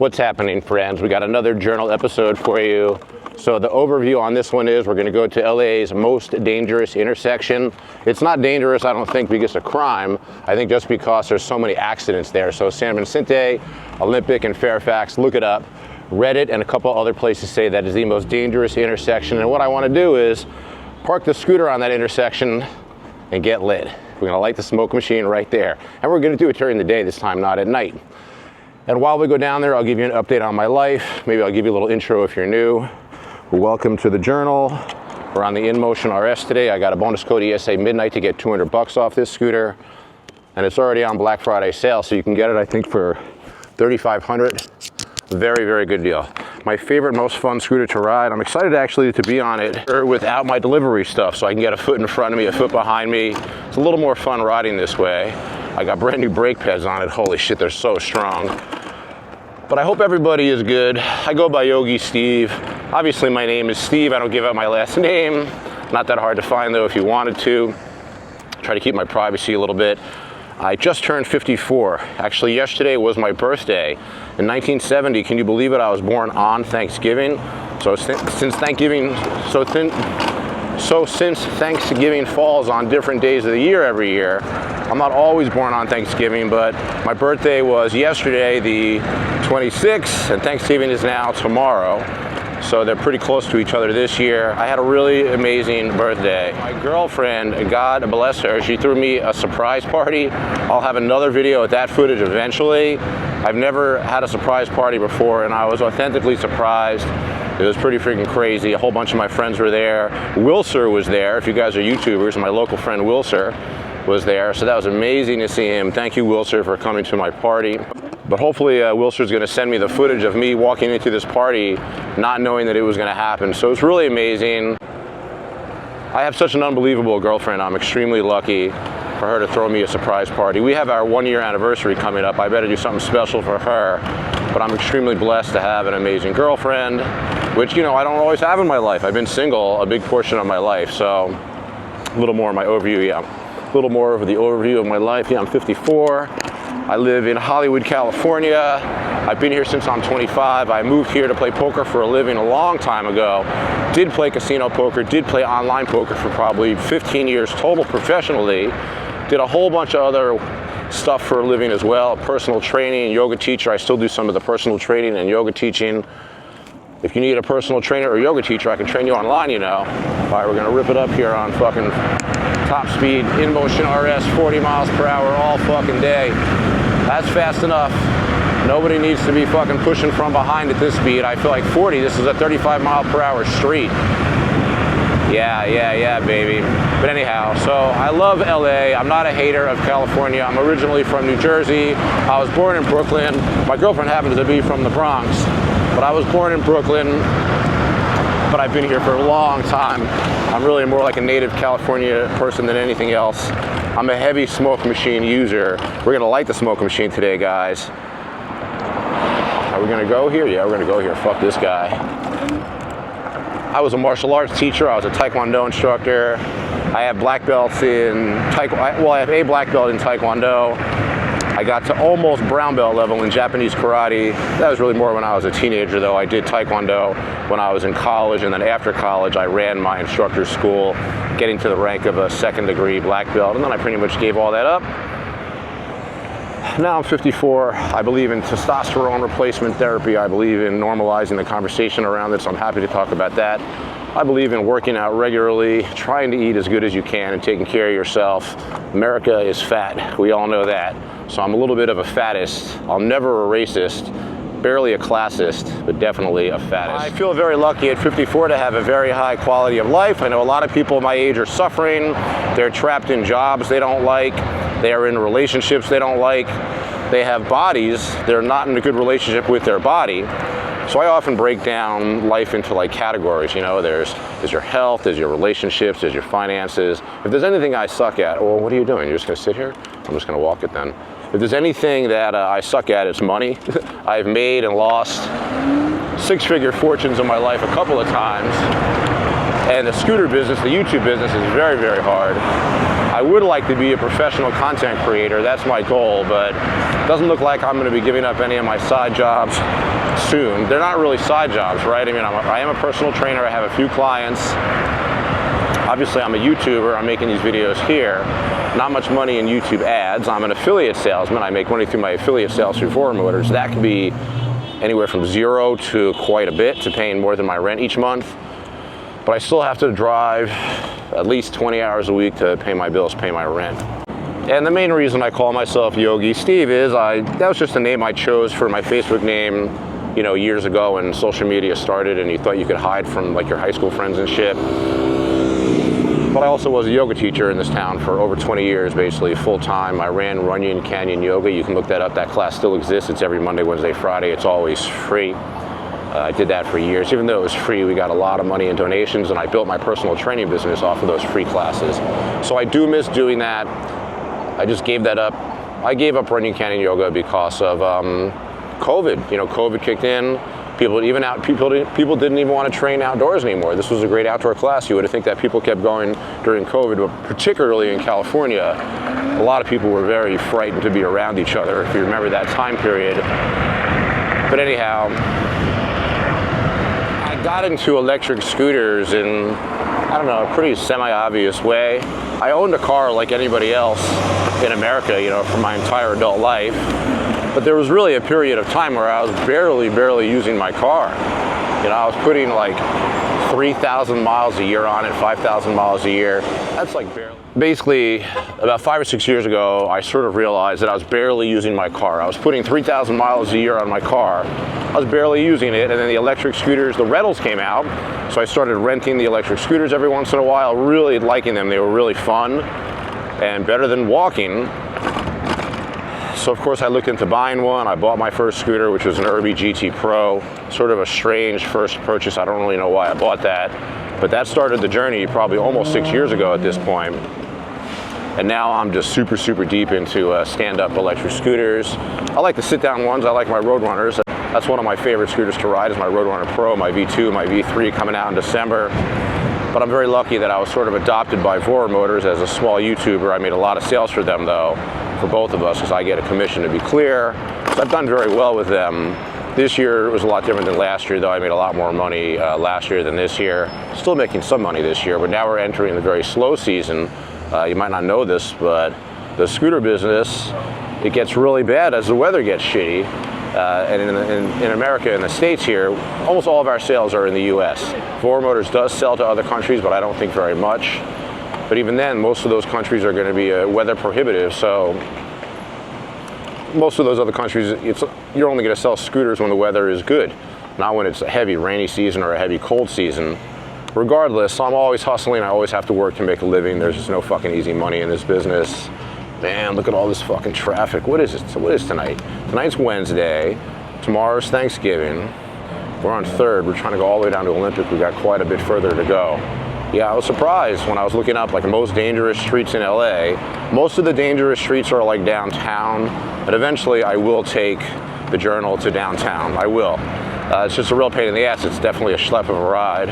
What's happening, friends? We got another journal episode for you. So the overview on this one is we're going to go to LA's most dangerous intersection. It's not dangerous, I don't think, because of crime. I think just because there's so many accidents there. So San Vicente, Olympic, and Fairfax, look it up. Reddit and a couple other places say that is the most dangerous intersection. And what I want to do is park the scooter on that intersection and get lit. We're going to light the smoke machine right there. And we're going to do it during the day this time, not at night. And while we go down there, I'll give you an update on my life. Maybe I'll give you a little intro if you're new. Welcome to the journal. We're on the InMotion RS today. I got a bonus code ESA Midnight to get $200 off this scooter. And it's already on Black Friday sale, so you can get it, I think, for $3,500. Very, very good deal. My favorite, most fun scooter to ride. I'm excited actually to be on it without my delivery stuff, so I can get a foot in front of me, a foot behind me. It's a little more fun riding this way. I got brand new brake pads on it. Holy shit, they're so strong. But I hope everybody is good. I go by Yogi Steve. Obviously my name is Steve. I don't give out my last name. Not that hard to find though if you wanted to. Try to keep my privacy a little bit. I just turned 54. Actually, yesterday was my birthday. In 1970, can you believe it? I was born on Thanksgiving. So since Thanksgiving falls on different days of the year every year, I'm not always born on Thanksgiving, but my birthday was yesterday, the 26th, and Thanksgiving is now tomorrow. So they're pretty close to each other this year. I had a really amazing birthday. My girlfriend, God bless her, she threw me a surprise party. I'll have another video with that footage eventually. I've never had a surprise party before, and I was authentically surprised. It was pretty freaking crazy. A whole bunch of my friends were there. Wilser was there. If you guys are YouTubers, my local friend Wilser was there. So that was amazing to see him. Thank you, Wilser, for coming to my party. But hopefully Wilser's going to send me the footage of me walking into this party not knowing that it was going to happen. So it's really amazing. I have such an unbelievable girlfriend. I'm extremely lucky for her to throw me a surprise party. We have our 1-year anniversary coming up. I better do something special for her. But I'm extremely blessed to have an amazing girlfriend, which, you know, I don't always have in my life. I've been single a big portion of my life. So a little more of my overview, yeah. A little more of the overview of my life. Yeah, I'm 54. I live in Hollywood, California. I've been here since I'm 25. I moved here to play poker for a living a long time ago. Did play casino poker, did play online poker for probably 15 years total professionally. Did a whole bunch of other stuff for a living as well. Personal training, yoga teacher. I still do some of the personal training and yoga teaching. If you need a personal trainer or yoga teacher, I can train you online, you know. All right, we're gonna rip it up here on fucking top speed, InMotion RS, 40 miles per hour all fucking day. That's fast enough. Nobody needs to be fucking pushing from behind at this speed. I feel like 40, this is a 35 mile per hour street. Yeah, baby. But anyhow, so I love LA. I'm not a hater of California. I'm originally from New Jersey. I was born in Brooklyn. My girlfriend happens to be from the Bronx, but I was born in Brooklyn, but I've been here for a long time. I'm really more like a native California person than anything else. I'm a heavy smoke machine user. We're gonna light the smoke machine today, guys. Are we gonna go here? Yeah, we're gonna go here. Fuck this guy. I was a martial arts teacher. I was a Taekwondo instructor. I have black belts in Taekwondo. Well, I have a black belt in Taekwondo. I got to almost brown belt level in Japanese karate. That was really more when I was a teenager, though. I did Taekwondo when I was in college, and then after college, I ran my instructor's school, getting to the rank of a 2nd degree black belt, and then I pretty much gave all that up. Now I'm 54. I believe in testosterone replacement therapy. I believe in normalizing the conversation around it, so I'm happy to talk about that. I believe in working out regularly, trying to eat as good as you can, and taking care of yourself. America is fat. We all know that. So I'm a little bit of a fattist. I'm never a racist, barely a classist, but definitely a fattist. I feel very lucky at 54 to have a very high quality of life. I know a lot of people my age are suffering. They're trapped in jobs they don't like. They are in relationships they don't like. They have bodies. They're not in a good relationship with their body. So I often break down life into like categories, you know, there's your health, there's your relationships, there's your finances. If there's anything I suck at, well, what are you doing? You're just gonna sit here? I'm just gonna walk it then. If there's anything that I suck at, it's money. I've made and lost 6-figure fortunes in my life a couple of times. And the scooter business, the YouTube business is very, very hard. I I would like to be a professional content creator. That's my goal, but it doesn't look like I'm going to be giving up any of my side jobs soon. They're not really side jobs, right? I mean, I am a personal trainer. I have a few clients. Obviously, I'm a YouTuber. I'm making these videos here. Not much money in YouTube ads. I'm an affiliate salesman. I make money through my affiliate sales through Forum Motors. That can be anywhere from 0 to quite a bit, to paying more than my rent each month. But I still have to drive at least 20 hours a week to pay my bills, pay my rent. And the main reason I call myself Yogi Steve is that was just a name I chose for my Facebook name, you know, years ago when social media started and you thought you could hide from like your high school friends and shit. But I also was a yoga teacher in this town for over 20 years, basically full time. I ran Runyon Canyon Yoga. You can look that up. That class still exists. It's every Monday, Wednesday, Friday. It's always free. I did that for years. Even though it was free, we got a lot of money in donations, and I built my personal training business off of those free classes. So I do miss doing that. I just gave that up. I gave up Runyon Canyon Yoga because of COVID. You know, COVID kicked in. People didn't even want to train outdoors anymore. This was a great outdoor class. You would think that people kept going during COVID, but particularly in California, a lot of people were very frightened to be around each other, if you remember that time period. But anyhow, I got into electric scooters in, I don't know, a pretty semi-obvious way. I owned a car like anybody else in America, you know, for my entire adult life. But there was really a period of time where I was barely using my car. You know, I was putting like 3,000 miles a year on it, 5,000 miles a year. That's like barely. Basically, about 5 or 6 years ago, I sort of realized that I was barely using my car. I was putting 3,000 miles a year on my car. I was barely using it, and then the electric scooters, the rentals came out. So I started renting the electric scooters every once in a while, really liking them. They were really fun and better than walking. So of course I looked into buying one. I bought my first scooter, which was an Irby GT Pro. Sort of a strange first purchase. I don't really know why I bought that. But that started the journey probably almost 6 years ago at this point. And now I'm just super deep into stand-up electric scooters. I like the sit-down ones. I like my Roadrunners. That's one of my favorite scooters to ride is my Roadrunner Pro, my V2, my V3 coming out in December. But I'm very lucky that I was sort of adopted by Forum Motors as a small YouTuber. I made a lot of sales for them though, for both of us, because I get a commission, to be clear. So I've done very well with them. This year was a lot different than last year though. I made a lot more money last year than this year. Still making some money this year, but now we're entering the very slow season. You might not know this, but the scooter business, it gets really bad as the weather gets shitty. And in America, in the States here, almost all of our sales are in the US. Forum Motors does sell to other countries, but I don't think very much. But even then, most of those countries are going to be weather prohibitive, so most of those other countries, you're only going to sell scooters when the weather is good, not when it's a heavy rainy season or a heavy cold season. Regardless, I'm always hustling. I always have to work to make a living. There's just no fucking easy money in this business. Man, look at all this fucking traffic. What is it? So what is tonight? Tonight's Wednesday. Tomorrow's Thanksgiving. We're on 3rd. We're trying to go all the way down to Olympic. We got quite a bit further to go. Yeah, I was surprised when I was looking up like most dangerous streets in LA. Most of the dangerous streets are like downtown, but eventually I will take the Journal to downtown. I will. It's just a real pain in the ass. It's definitely a schlep of a ride.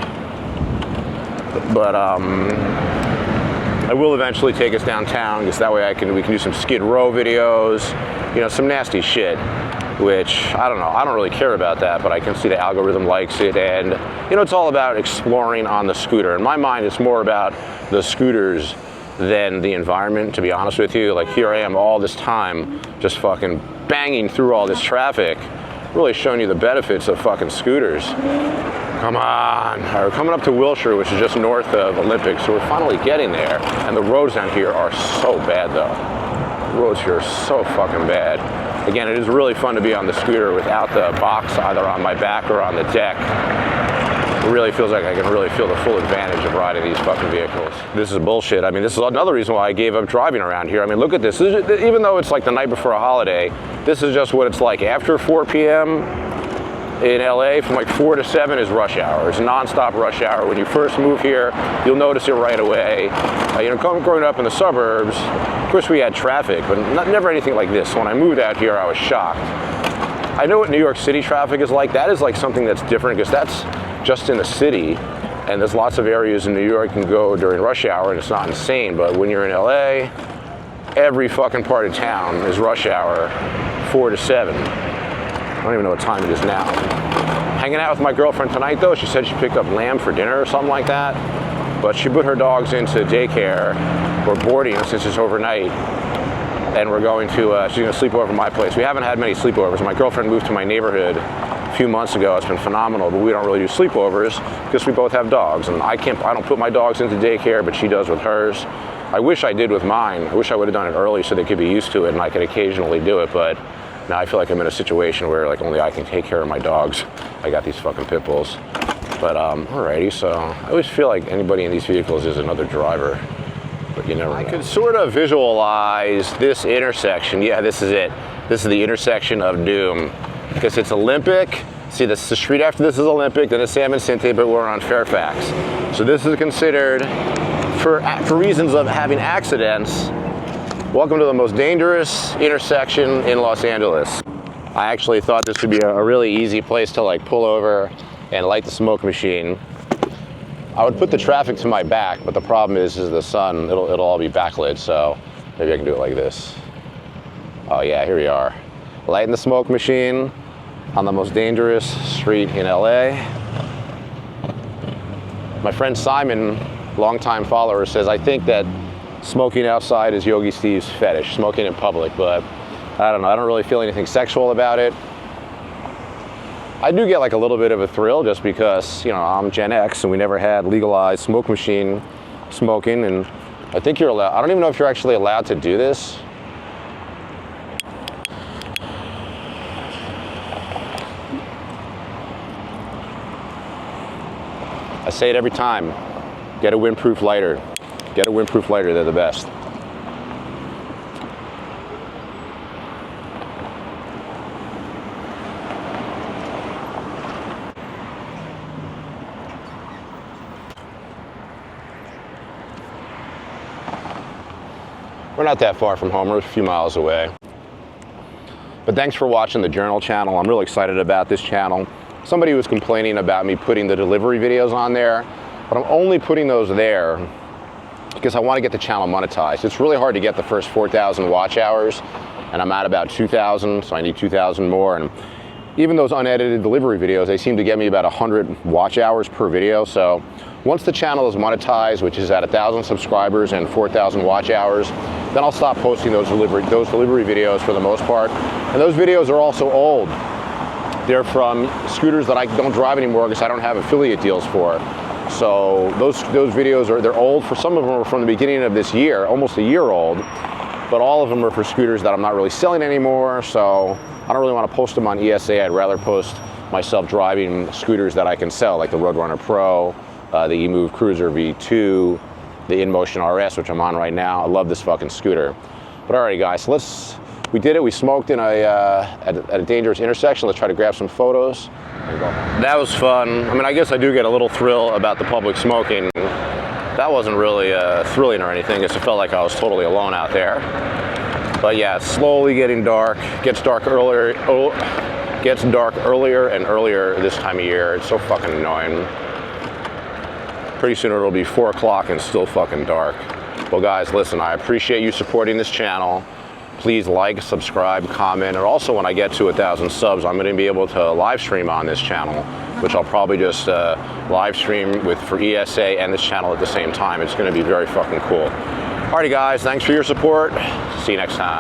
But I will eventually take us downtown, because that way we can do some Skid Row videos, you know, some nasty shit, which I don't know, I don't really care about that, but I can see the algorithm likes it. And you know, it's all about exploring on the scooter. In my mind, it's more about the scooters than the environment, to be honest with you. Like, here I am all this time just fucking banging through all this traffic, really showing you the benefits of fucking scooters. Come on. We're coming up to Wilshire, which is just north of Olympic, so we're finally getting there. And the roads down here are so bad though. The roads here are so fucking bad. Again, it is really fun to be on the scooter without the box either on my back or on the deck. It really feels like I can really feel the full advantage of riding these fucking vehicles. This is bullshit. I mean, this is another reason why I gave up driving around here. I mean, look at this. Even though it's like the night before a holiday, this is just what it's like. After 4 p.m. in LA, from like 4 to 7 is rush hour. It's non-stop rush hour. When you first move here, you'll notice it right away. You know, growing up in the suburbs, of course we had traffic, but never anything like this. When I moved out here, I was shocked. I know what New York City traffic is like. That is like something that's different, because that's just in the city. And there's lots of areas in New York you can go during rush hour and it's not insane, but when you're in LA, every fucking part of town is rush hour, 4 to 7. I don't even know what time it is now. Hanging out with my girlfriend tonight though, she said she picked up lamb for dinner or something like that, but she put her dogs into daycare or boarding since it's overnight, and we're going to, she's gonna sleep over at my place. We haven't had many sleepovers. My girlfriend moved to my neighborhood a few months ago. It's been phenomenal, but we don't really do sleepovers because we both have dogs, and I don't put my dogs into daycare, but she does with hers. I wish I did with mine. I wish I would have done it early so they could be used to it and I could occasionally do it, but now I feel like I'm in a situation where like only I can take care of my dogs. I got these fucking pit bulls. But alrighty, so I always feel like anybody in these vehicles is another driver, but you never know. I could sort of visualize this intersection. Yeah, this is it. This is the intersection of doom because it's Olympic. See, this is the street after this is Olympic, then it's San Vicente, but we're on Fairfax. So this is considered, for reasons of having accidents, welcome to the most dangerous intersection in Los Angeles. I actually thought this would be a really easy place to like pull over and light the smoke machine. I would put the traffic to my back, but the problem is the sun, it'll all be backlit, so maybe I can do it like this. Oh yeah, here we are. Lighting the smoke machine on the most dangerous street in LA. My friend Simon, longtime follower, says, I think that smoking outside is Yogi Steve's fetish, smoking in public, but I don't know, I don't really feel anything sexual about it. I do get like a little bit of a thrill just because, you know, I'm Gen X and we never had legalized smoke machine smoking, and I think you're allowed, I don't even know if you're actually allowed to do this. I say it every time, get a windproof lighter. Get a windproof lighter, they're the best. We're not that far from home, we're a few miles away. But thanks for watching the Journal channel. I'm really excited about this channel. Somebody was complaining about me putting the delivery videos on there, but I'm only putting those there because I want to get the channel monetized. It's really hard to get the first 4,000 watch hours, and I'm at about 2,000, so I need 2,000 more. And even those unedited delivery videos, they seem to get me about 100 watch hours per video. So once the channel is monetized, which is at 1,000 subscribers and 4,000 watch hours, then I'll stop posting those delivery videos for the most part. And those videos are also old. They're from scooters that I don't drive anymore because I don't have affiliate deals for. So those videos they're old. For some of them are from the beginning of this year, almost a year old, but all of them are for scooters that I'm not really selling anymore. So I don't really want to post them on ESA. I'd rather post myself driving scooters that I can sell, like the Roadrunner Pro, the eMove Cruiser V2, the InMotion RS, which I'm on right now. I love this fucking scooter. But alrighty guys, so we did it. We smoked in at a dangerous intersection. Let's try to grab some photos. That was fun. I mean, I guess I do get a little thrill about the public smoking. That wasn't really thrilling or anything. It just felt like I was totally alone out there. But yeah, it's slowly getting dark. Gets dark earlier. Gets dark earlier and earlier this time of year. It's so fucking annoying. Pretty soon it'll be 4 o'clock and still fucking dark. Well guys, listen, I appreciate you supporting this channel. Please like, subscribe, comment, and also when I get to 1,000 subs, I'm gonna be able to live stream on this channel, which I'll probably just live stream for ESA and this channel at the same time. It's gonna be very fucking cool. Alrighty guys, thanks for your support. See you next time.